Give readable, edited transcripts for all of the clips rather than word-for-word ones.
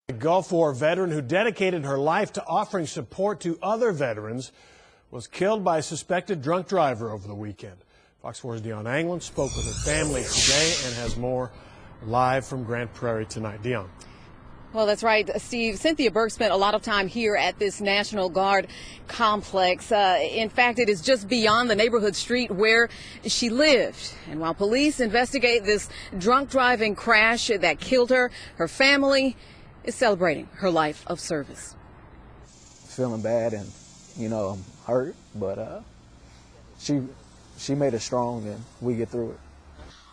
A Gulf War veteran who dedicated her life to offering support to other veterans was killed by a suspected drunk driver over the weekend. Fox 4's Dion Anglin spoke with her family today and has more live from Grand Prairie tonight. Dion. Well, that's right, Steve. Cynthia Burke spent a lot of time here at this National Guard complex. In fact, it is just beyond the neighborhood street where she lived. And while police investigate this drunk driving crash that killed her, her family is celebrating her life of service. Feeling bad and, I'm hurt, but she made us strong and we get through it.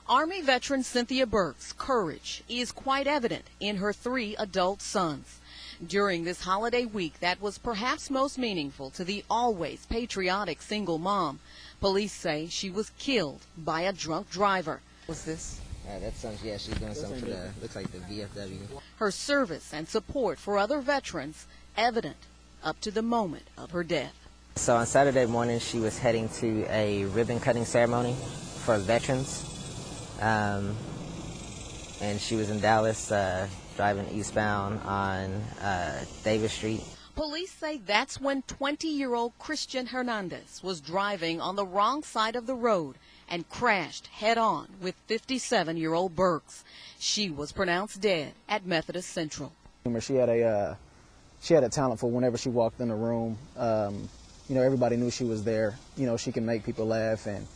Army veteran Cynthia Burke's courage is quite evident in her 3 adult sons. During this holiday week that was perhaps most meaningful to the always patriotic single mom, police say she was killed by a drunk driver. What's this? That's something, yeah, she's doing something for looks like the VFW. Her service and support for other veterans evident up to the moment of her death. So on Saturday morning, she was heading to a ribbon cutting ceremony for veterans. And she was in Dallas, driving eastbound on Davis Street. Police say that's when 20-year-old Christian Hernandez was driving on the wrong side of the road and crashed head-on with 57-year-old Burks. She was pronounced dead at Methodist Central. She had a talent for whenever she walked in the room. Everybody knew she was there. She can make people laugh, and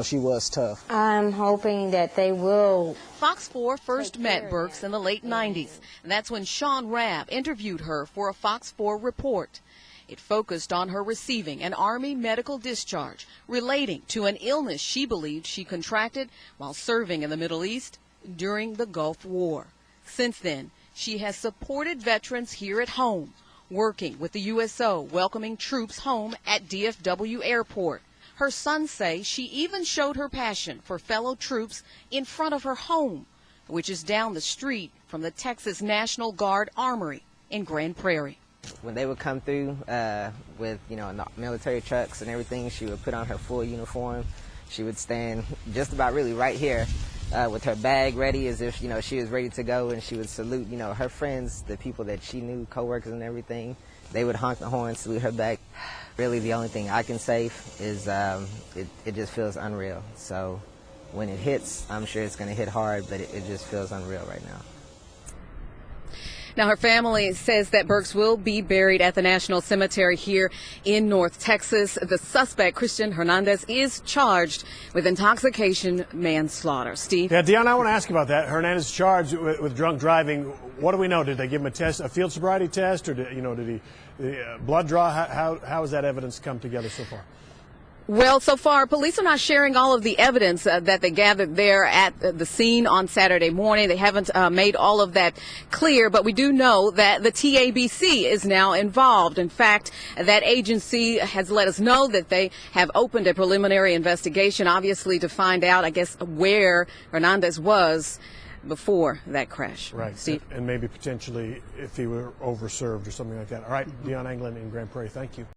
she was tough. I'm hoping that they will. Fox 4 first met Burks in the late 90s. That's when Sean Rabb interviewed her for a Fox 4 report. It focused on her receiving an Army medical discharge relating to an illness she believed she contracted while serving in the Middle East during the Gulf War. Since then, she has supported veterans here at home, working with the USO, welcoming troops home at DFW Airport. Her sons say she even showed her passion for fellow troops in front of her home, which is down the street from the Texas National Guard Armory in Grand Prairie. When they would come through with, military trucks and everything, she would put on her full uniform. She would stand just about really right here with her bag ready as if, she was ready to go, and she would salute, her friends, the people that she knew, coworkers and everything. They would honk the horn, salute her back. Really, the only thing I can say is it just feels unreal. So when it hits, I'm sure it's going to hit hard, but it just feels unreal right now. Now, her family says that Burks will be buried at the National Cemetery here in North Texas. The suspect, Christian Hernandez, is charged with intoxication manslaughter. Steve? Yeah, Dion, I want to ask you about that. Hernandez is charged with drunk driving. What do we know? Did they give him a field sobriety test, or did he blood draw? How has that evidence come together so far? Well, so far, police are not sharing all of the evidence that they gathered there at the scene on Saturday morning. They haven't made all of that clear, but we do know that the TABC is now involved. In fact, that agency has let us know that they have opened a preliminary investigation, obviously, to find out, where Hernandez was before that crash. Right, Steve? And maybe potentially if he were overserved or something like that. All right, Dion Anglin in Grand Prairie, thank you.